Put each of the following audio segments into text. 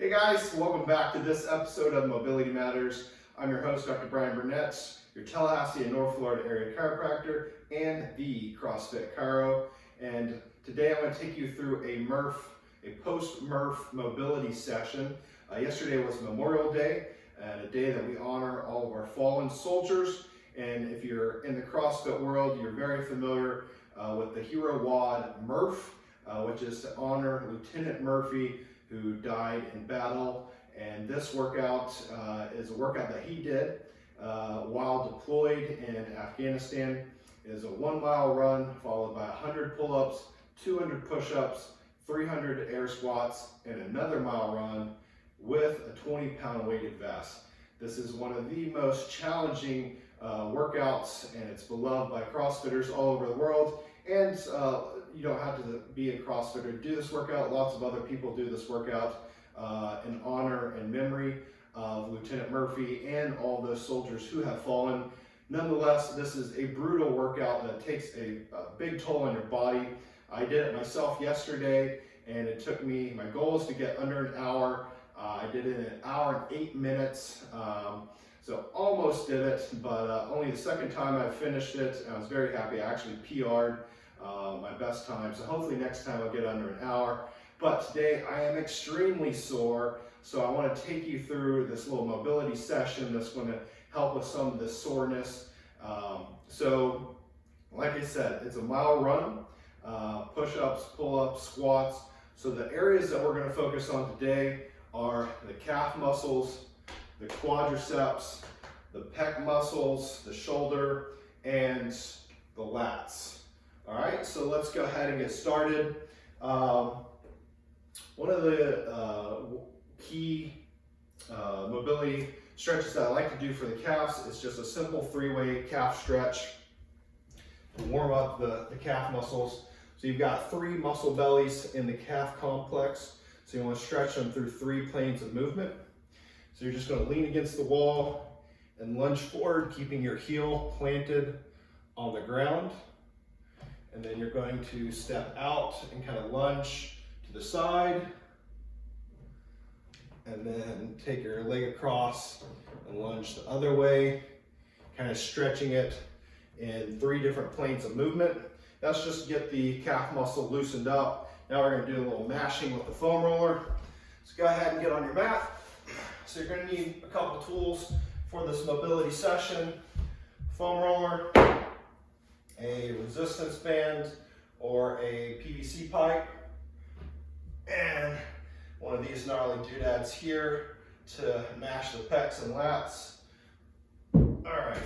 Hey guys, welcome back to this episode of Mobility Matters. I'm your host, Dr. Brian Burnett, your Tallahassee and North Florida area chiropractor and the CrossFit Chiro. And today I'm going to take you through a post-Murph mobility session. Yesterday was Memorial Day, and a day that we honor all of our fallen soldiers. And if you're in the CrossFit world, you're very familiar with the Hero WOD Murph, which is to honor Lieutenant Murphy, who died in battle. And this workout is a workout that he did while deployed in Afghanistan. It is a 1 mile run followed by 100 pull-ups, 200 push-ups, 300 air squats, and another mile run with a 20-pound weighted vest. This is one of the most challenging workouts, and it's beloved by CrossFitters all over the world. And you don't have to be a CrossFitter to do this workout. Lots of other people do this workout in honor and memory of Lieutenant Murphy and all those soldiers who have fallen. Nonetheless, this is a brutal workout that takes a big toll on your body. I did it myself yesterday, and it took me, my goal is to get under an hour. I did it in 1 hour and 8 minutes. So almost did it, but only the second time I finished it. I was very happy. I actually PR'd my best time. So hopefully next time I'll get under an hour. But today I am extremely sore. So I want to take you through this little mobility session that's going to help with some of the soreness. So like I said, it's a mile run, push-ups, pull-ups, squats. So the areas that we're going to focus on today are the calf muscles, the quadriceps, the pec muscles, the shoulder, and the lats. All right, so let's go ahead and get started. One of the key mobility stretches that I like to do for the calves is just a simple 3-way calf stretch to warm up the calf muscles. So you've got 3 muscle bellies in the calf complex. So you want to stretch them through 3 planes of movement. So you're just going to lean against the wall and lunge forward, keeping your heel planted on the ground. And then you're going to step out and kind of lunge to the side. And then take your leg across and lunge the other way, kind of stretching it in 3 different planes of movement. That's just to get the calf muscle loosened up. Now we're going to do a little mashing with the foam roller. So go ahead and get on your mat. So you're going to need a couple tools for this mobility session. Foam roller, a resistance band, or a PVC pipe, and one of these gnarly doodads here to mash the pecs and lats. All right.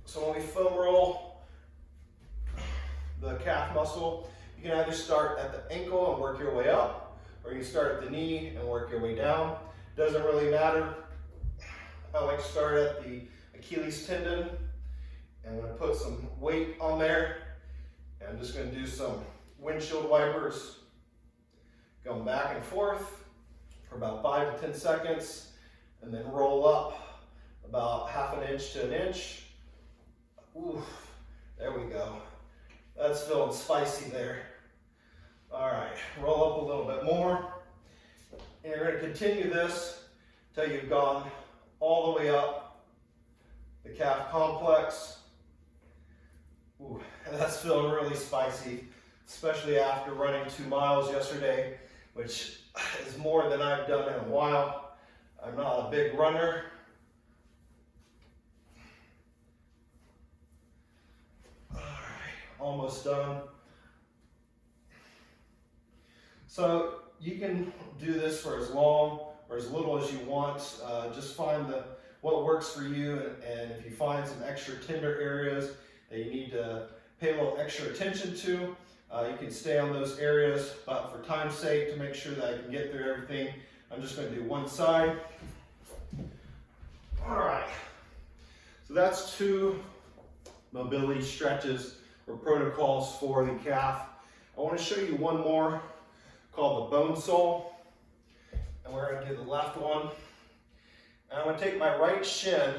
So when we foam roll the calf muscle, you can either start at the ankle and work your way up, or you can start at the knee and work your way down. Doesn't really matter. I like to start at the Achilles tendon, and I'm going to put some weight on there. And I'm just going to do some windshield wipers, going back and forth for about 5 to 10 seconds, and then roll up about 1/2 inch to 1 inch. Ooh, there we go. That's feeling spicy there. All right, roll up a little bit more. And you're going to continue this until you've gone all the way up the calf complex. Ooh, and that's feeling really spicy, especially after running 2 miles yesterday, which is more than I've done in a while. I'm not a big runner. All right, almost done. So you can do this for as long or as little as you want. Just find what works for you, and if you find some extra tender areas that you need to pay a little extra attention to, you can stay on those areas. But for time's sake, to make sure that I can get through everything, I'm just going to do one side. All right, so that's 2 mobility stretches or protocols for the calf. I want to show you one more called the bone sole, and we're going to do the left one. And I'm going to take my right shin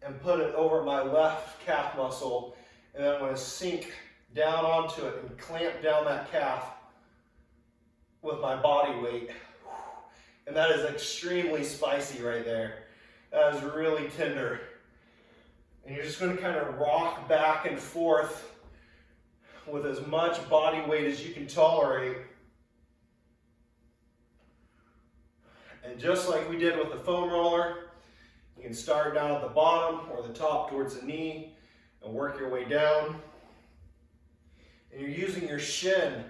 and put it over my left calf muscle, and then I'm going to sink down onto it and clamp down that calf with my body weight. And that is extremely spicy right there. That is really tender. And you're just going to kind of rock back and forth with as much body weight as you can tolerate. And just like we did with the foam roller, you can start down at the bottom or the top towards the knee and work your way down. And you're using your shin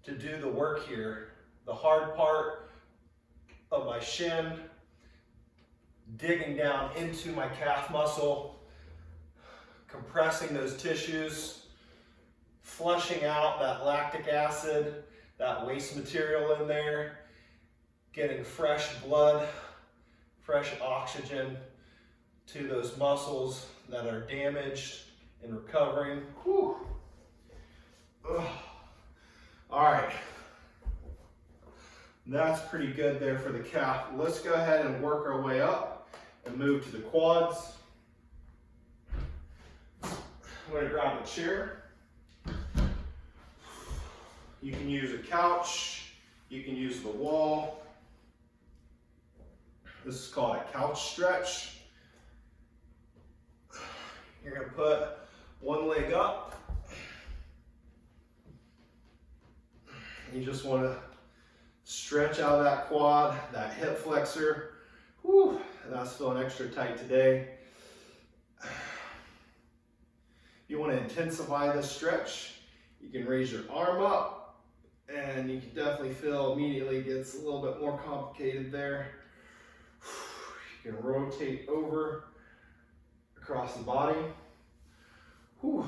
to do the work here. The hard part of my shin, digging down into my calf muscle, compressing those tissues, flushing out that lactic acid, that waste material in there, getting fresh blood, fresh oxygen to those muscles that are damaged and recovering. Whew. Ugh. All right, that's pretty good there for the calf. Let's go ahead and work our way up and move to the quads. I'm going to grab a chair. You can use a couch, you can use the wall. This is called a couch stretch. You're going to put one leg up. You just want to stretch out that quad, that hip flexor. Whew, that's feeling extra tight today. You want to intensify this stretch. You can raise your arm up, and you can definitely feel immediately it gets a little bit more complicated there. You can rotate over across the body. Whew.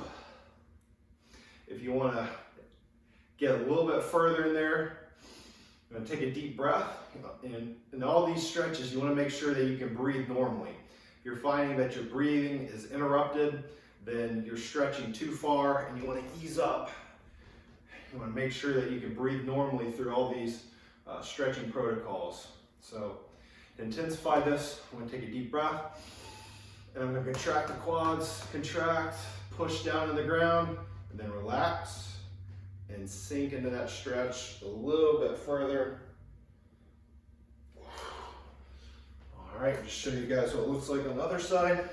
If you want to get a little bit further in there, I'm going to take a deep breath. And in all these stretches, you want to make sure that you can breathe normally. If you're finding that your breathing is interrupted, then you're stretching too far and you want to ease up. You want to make sure that you can breathe normally through all these stretching protocols. So to intensify this, I'm going to take a deep breath, and I'm going to contract the quads, contract, push down to the ground, and then relax and sink into that stretch a little bit further. All right, just show you guys what it looks like on the other side.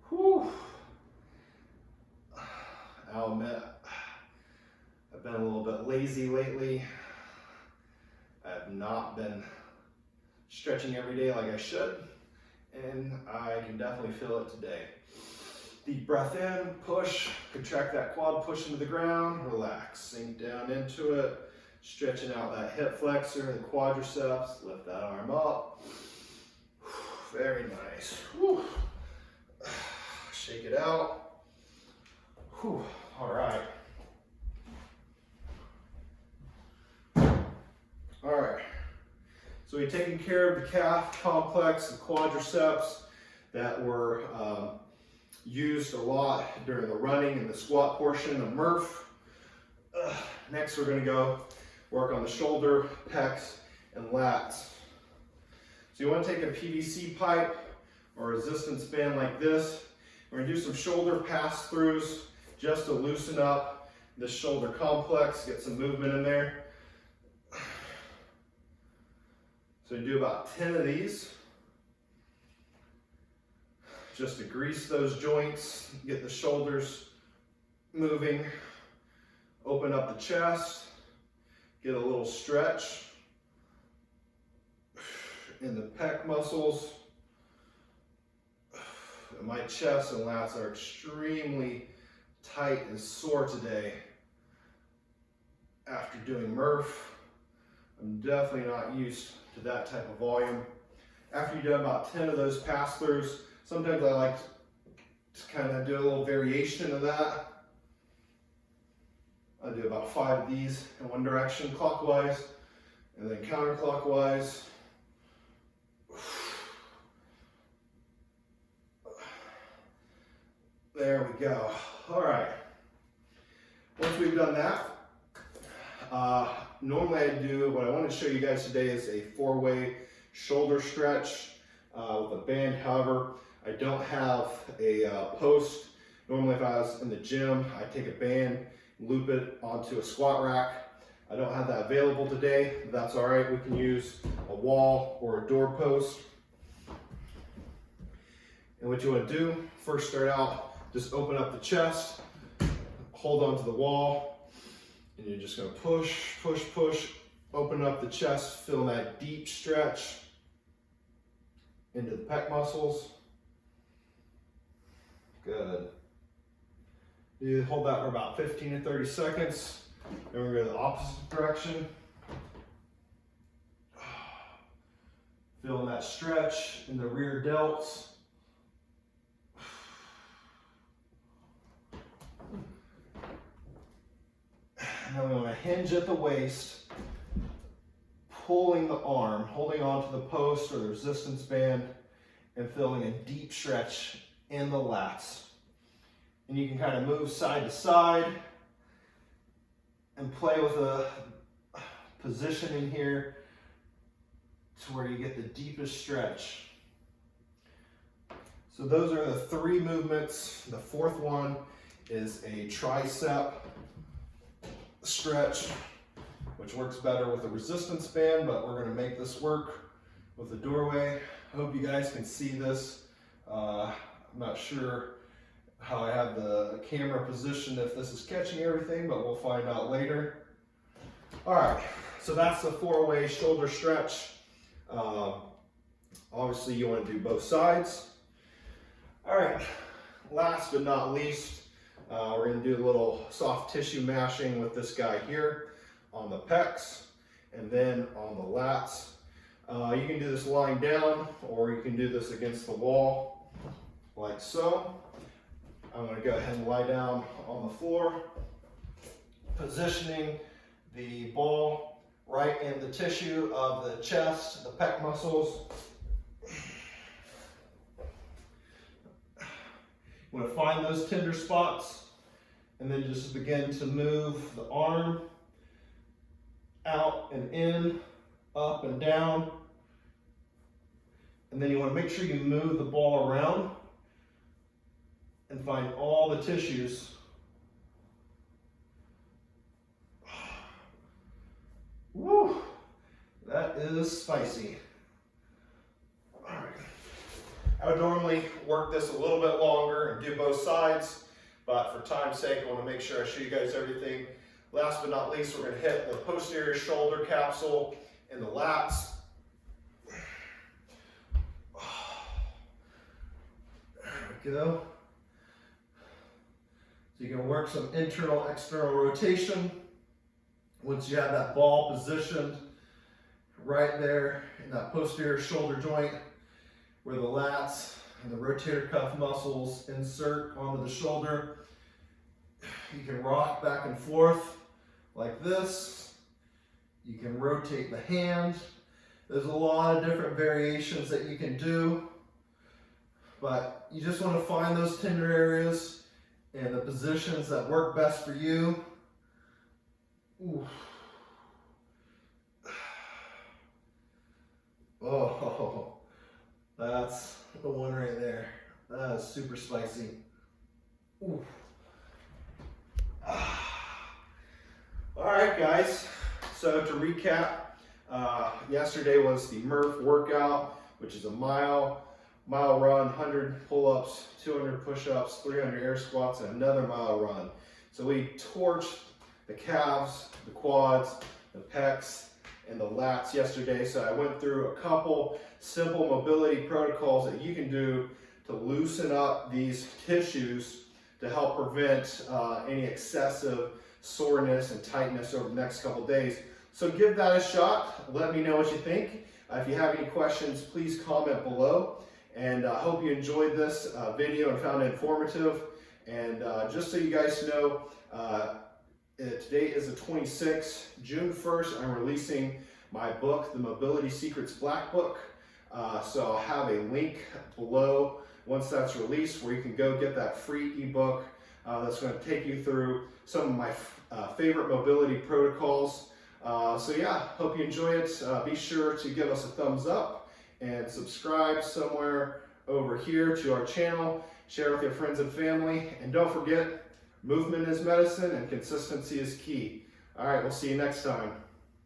Whew. I'll admit, I've been a little bit lazy lately. I have not been stretching every day like I should, and I can definitely feel it today. Deep breath in, push, contract that quad, push into the ground, relax, sink down into it, stretching out that hip flexor, the quadriceps, lift that arm up. Very nice. Whew. Shake it out. Whew. All right. All right. So we've taken care of the calf complex, the quadriceps that were used a lot during the running and the squat portion of Murph. Next, we're going to go work on the shoulder, pecs, and lats. So you want to take a PVC pipe or resistance band like this. We're going to do some shoulder pass-throughs just to loosen up the shoulder complex, get some movement in there. So you do about 10 of these, just to grease those joints, get the shoulders moving, open up the chest, get a little stretch in the pec muscles. My chest and lats are extremely tight and sore today after doing Murph. I'm definitely not used to that type of volume. After you've done about 10 of those pass-throughs, sometimes I like to kind of do a little variation of that. I do about 5 of these in one direction clockwise, and then counterclockwise. There we go. All right. Once we've done that, normally I do, what I want to show you guys today is a 4-way shoulder stretch with a band. However, I don't have a post. Normally if I was in the gym, I'd take a band loop it onto a squat rack. I don't have that available today, but that's all right. We can use a wall or a door post. And what you want to do, first start out, just open up the chest, hold onto the wall, and you're just going to push, push, push, open up the chest, feel that deep stretch into the pec muscles. Good. You hold that for about 15 to 30 seconds. Then we're going to go the opposite direction. Feeling that stretch in the rear delts. And then we want to hinge at the waist, pulling the arm, holding onto the post or the resistance band, and feeling a deep stretch in the lats. And you can kind of move side to side and play with a positioning here to where you get the deepest stretch. So those are the 3 movements. The 4th one is a tricep stretch, which works better with a resistance band, but we're going to make this work with the doorway. I hope you guys can see this. I'm not sure how I have the camera positioned, if this is catching everything, but we'll find out later. All right, so that's the 4-way shoulder stretch. Obviously you want to do both sides. All right, last but not least, we're going to do a little soft tissue mashing with this guy here on the pecs and then on the lats. You can do this lying down, or you can do this against the wall like so. I'm going to go ahead and lie down on the floor, positioning the ball right in the tissue of the chest, the pec muscles. You want to find those tender spots and then just begin to move the arm out and in, up and down. And then you want to make sure you move the ball around and find all the tissues. Woo, that is spicy. All right. I would normally work this a little bit longer and do both sides, but for time's sake, I want to make sure I show you guys everything. Last but not least, we're going to hit the posterior shoulder capsule and the lats. There we go. So you can work some internal, external rotation. Once you have that ball positioned right there in that posterior shoulder joint where the lats and the rotator cuff muscles insert onto the shoulder, you can rock back and forth like this. You can rotate the hand. There's a lot of different variations that you can do, but you just want to find those tender areas and the positions that work best for you. Ooh. Oh, that's the one right there. That is super spicy. Ooh. All right, guys. So to recap, yesterday was the Murph workout, which is a mile run, 100 pull-ups, 200 push-ups, 300 air squats, and another mile run. So we torched the calves, the quads, the pecs, and the lats yesterday. So I went through a couple simple mobility protocols that you can do to loosen up these tissues to help prevent any excessive soreness and tightness over the next couple days. So give that a shot. Let me know what you think. If you have any questions, please comment below. And I hope you enjoyed this video and found it informative. And just so you guys know, today is the 26th. June 1st, I'm releasing my book, The Mobility Secrets Black Book. So I'll have a link below once that's released where you can go get that free ebook that's going to take you through some of my favorite mobility protocols. So yeah, hope you enjoy it. Be sure to give us a thumbs up and subscribe somewhere over here to our channel. Share with your friends and family. And don't forget, Movement is medicine and consistency is key. All right, we'll see you next time.